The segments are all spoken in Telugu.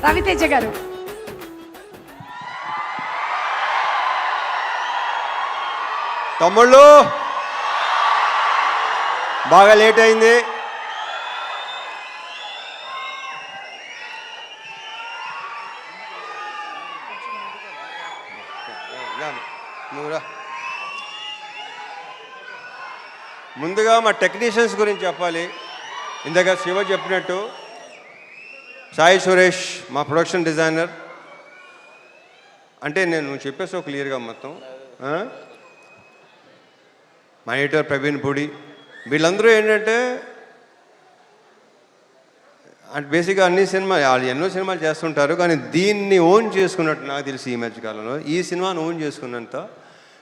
రవితేజ గారు. తమ్ముళ్ళు బాగా లేట్ అయింది. నువ్వురా. ముందుగా మా టెక్నీషియన్స్ గురించి చెప్పాలి. ఇందాక శివ చెప్పినట్టు సాయి సురేష్ మా ప్రొడక్షన్ డిజైనర్. అంటే నేను చెప్పేసావు క్లియర్గా మొత్తం. మా ఎడిటర్ ప్రవీణ్ పూడి, వీళ్ళందరూ ఏంటంటే అంటే బేసిక్గా అన్ని సినిమాలు వాళ్ళు ఎన్నో సినిమాలు చేస్తుంటారు, కానీ దీన్ని ఓన్ చేసుకున్నట్టు నాకు తెలిసి ఈ మధ్యకాలంలో ఈ సినిమాను ఓన్ చేసుకున్నంత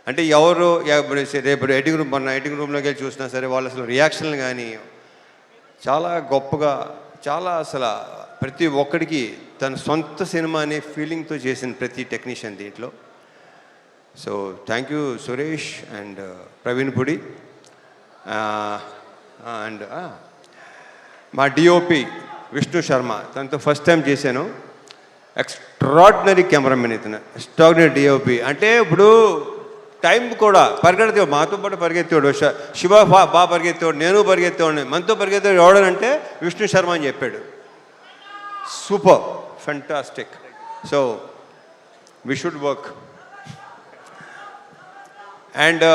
అంటే ఎవరు రేపు ఎడిటింగ్ రూమ్ మొన్న ఎడిటింగ్ రూమ్లోకి వెళ్ళి చూసినా సరే వాళ్ళు అసలు రియాక్షన్లు కానీ చాలా గొప్పగా, చాలా అసలు ప్రతి ఒక్కడికి తన సొంత సినిమా అనే ఫీలింగ్తో చేసిన ప్రతి టెక్నీషియన్ దీంట్లో. So thank you Suresh and Praveen Pudi and మా డిఓపి విష్ణు శర్మ, తనతో ఫస్ట్ టైం చేశాను. ఎక్స్ట్రాడినరీ కెమెరామెన్ ఇతను, ఎక్స్ట్రాడినరీ డిఓపి. అంటే ఇప్పుడు టైం కూడా పరిగెత్తేవాడు, మాతో పాటు పరిగెత్తేవాడు. శివ బాగా పరిగెత్తేవాడు, నేను పరిగెత్తేవాడిని. మనతో పరిగెత్తేవాడు ఎవడనంటే విష్ణు శర్మ అని చెప్పాడు. Super, fantastic. So we should work. And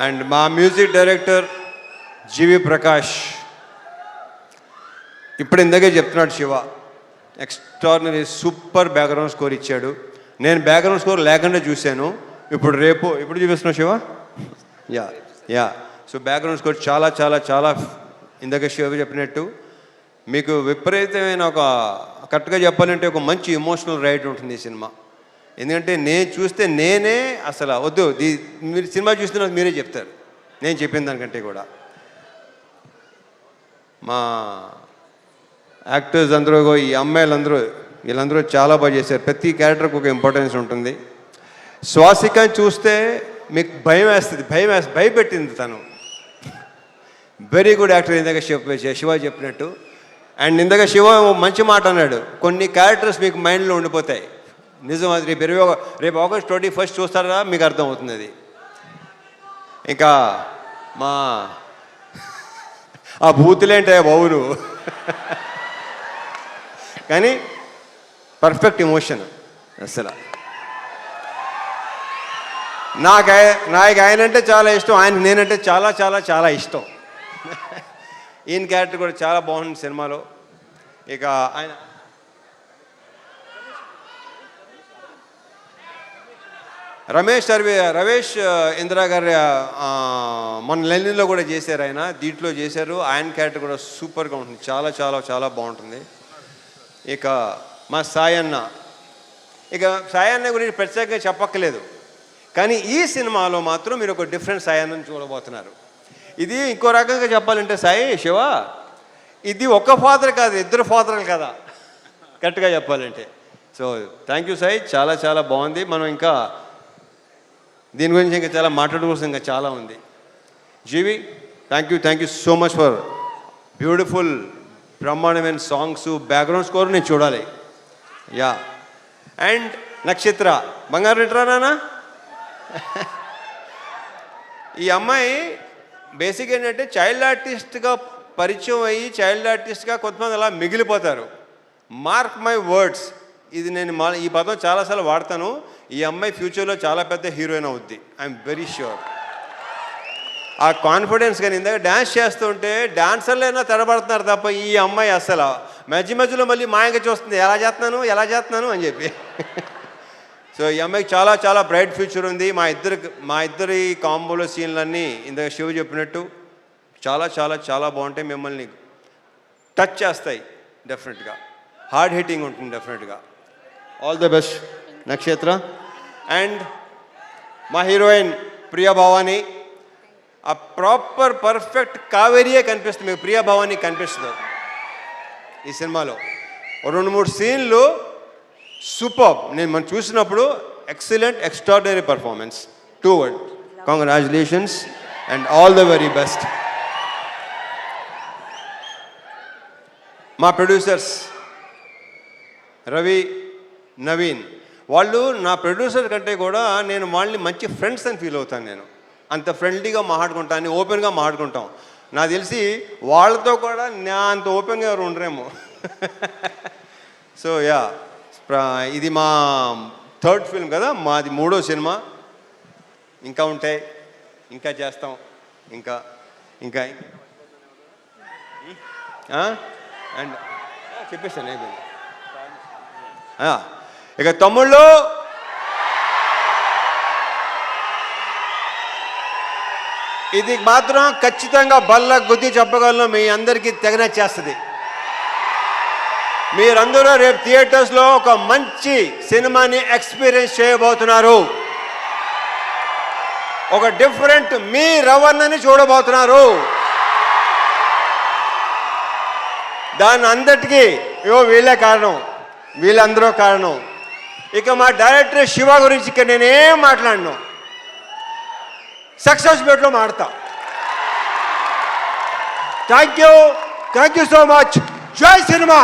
and మా మ్యూజిక్ డైరెక్టర్ జీవి ప్రకాష్. ఇప్పుడు ఇందాకే చెప్తున్నాడు Siva, extraordinary super background score ఇచ్చాడు. నేను బ్యాక్గ్రౌండ్ స్కోర్ లేకుండా చూశాను. ఇప్పుడు చూపిస్తున్నావు Siva. Yeah so background score చాలా చాలా చాలా ఇందాక శివ చెప్పినట్టు మీకు విపరీతమైన ఒక కరెక్ట్గా చెప్పాలంటే ఒక మంచి ఎమోషనల్ రైడ్ ఉంటుంది ఈ సినిమా. ఎందుకంటే నేను చూస్తే నేనే అసలు వద్దు, మీరు సినిమా చూస్తే మీరే చెప్తారు నేను చెప్పిన దానికంటే కూడా. మా యాక్టర్స్ అందరూ, ఈ అమ్మాయిలందరూ, వీళ్ళందరూ చాలా బాగా చేశారు. ప్రతి క్యారెక్టర్కి ఒక ఇంపార్టెన్స్ ఉంటుంది. శ్వాసికని చూస్తే మీకు భయపెట్టింది తను. Very good actor. ఇందాక శివ చెప్పినట్టు. అండ్ ఇందాక శివ మంచి మాట అన్నాడు, కొన్ని క్యారెక్టర్స్ మీకు మైండ్లో ఉండిపోతాయి. నిజం. అది రేపు ఆగస్ట్ 21 చూస్తారా మీకు అర్థమవుతుంది అది. ఇంకా మా ఆ బూతులేంటే బాబును కానీ పర్ఫెక్ట్ ఎమోషన్ అసలు. నాకు ఆయన అంటే చాలా ఇష్టం, ఆయన నేనంటే చాలా చాలా చాలా ఇష్టం. ఈయన క్యారెక్టర్ కూడా చాలా బాగుంది సినిమాలో. ఇక ఆయన రమేష్ ఇందిరా గారి మొన్న లెనిన్లో కూడా చేశారు ఆయన, దీంట్లో చేశారు. ఆయన క్యారెక్టర్ కూడా సూపర్గా ఉంటుంది, చాలా చాలా చాలా బాగుంటుంది. ఇక మా సాయన్న, ఇక సాయన్న గురించి ప్రత్యేకంగా చెప్పక్కలేదు, కానీ ఈ సినిమాలో మాత్రం మీరు ఒక డిఫరెంట్ సాయన్నని చూడబోతున్నారు. ఇది ఇంకో రకంగా చెప్పాలంటే సాయి శివ, ఇది ఒక ఫాదర్ కాదు, ఇద్దరు ఫాదర్లు కదా కరెక్ట్గా చెప్పాలంటే. సో థ్యాంక్ యూ సాయి, చాలా చాలా బాగుంది. మనం ఇంకా దీని గురించి ఇంకా చాలా మాట్లాడుకోవాల్సింది ఇంకా చాలా ఉంది. GV, thank you so much for beautiful బ్రహ్మాండమైన సాంగ్స్, బ్యాక్గ్రౌండ్ స్కోర్ నేను చూడాలి. యా. అండ్ నక్షత్ర బంగారు రిటరానా. ఈ అమ్మాయి బేసిక్ ఏంటంటే చైల్డ్ ఆర్టిస్ట్గా పరిచయం అయ్యి చైల్డ్ ఆర్టిస్ట్గా కొంతమంది అలా మిగిలిపోతారు. మార్క్ మై వర్డ్స్, ఇది నేను ఈ పదం చాలాసార్లు వాడతాను. ఈ అమ్మాయి ఫ్యూచర్లో చాలా పెద్ద హీరోయిన్ అవుద్ది, ఐఎమ్ వెరీ ష్యూర్. ఆ కాన్ఫిడెన్స్. కానీ ఇందాక డ్యాన్స్ చేస్తుంటే డాన్సర్లైనా తడబడుతున్నారు తప్ప ఈ అమ్మాయి అసలు మధ్యలో మళ్ళీ మాయంగా చూస్తుంది, ఎలా చేస్తున్నాను అని చెప్పి. సో ఈ అమ్మాయికి చాలా చాలా బ్రైట్ ఫ్యూచర్ ఉంది. మా ఇద్దరి కాంబోలో సీన్లన్నీ ఇందాక శివ చెప్పినట్టు చాలా చాలా చాలా బాగుంటాయి, మిమ్మల్ని టచ్ చేస్తాయి డెఫినెట్గా, హార్డ్ హిట్టింగ్ ఉంటుంది డెఫినెట్గా. ఆల్ ద బెస్ట్ నక్షత్ర. అండ్ మా హీరోయిన్ ప్రియా భవాని, ఆ ప్రాపర్ పర్ఫెక్ట్ కావేరియే కనిపిస్తుంది మీకు, ప్రియా భవాని కనిపిస్తుంది ఈ సినిమాలో. 2-3 సీన్లు సూపర్. మనం చూసినప్పుడు excellent, extraordinary performance. 2 words. Congratulations and all the very best. మా ప్రొడ్యూసర్స్ రవి, నవీన్, వాళ్ళు నా ప్రొడ్యూసర్ కంటే కూడా నేను వాళ్ళని మంచి ఫ్రెండ్స్ అని ఫీల్ అవుతాను. నేను అంత ఫ్రెండ్లీగా మాట్లాడుకుంటాను, ఓపెన్గా మాట్లాడుకుంటాం. నాకు తెలిసి వాళ్ళతో కూడా నా అంత ఓపెన్గా ఎవరు ఉండరేమో. సో యా, ఇది మా 3rd ఫిల్మ్ కదా, మాది 3వ సినిమా. ఇంకా ఉంటాయి, ఇంకా చేస్తాం, ఇంకా ఇంకా అండ్ చెప్పేస్తాను అయిపోయింది. ఇక తమ్ముళ్ళు, ఇది మాత్రం ఖచ్చితంగా బల్ల గుద్ది చెప్పగలను, మీ అందరికీ తెగనచ్చేస్తుంది. మీరందరూ రేపు థియేటర్స్లో ఒక మంచి సినిమాని ఎక్స్పీరియన్స్ చేయబోతున్నారు. ఒక డిఫరెంట్ మీ రవణని చూడబోతున్నారు. దాని అందరికీ వీళ్ళే కారణం, వీళ్ళందరూ కారణం. ఇక మా డైరెక్టర్ శివ గురించి ఇక నేనేం మాట్లాడను, సక్సెస్ మీట్లో మాడతా. Thank you so much. జై సినిమా.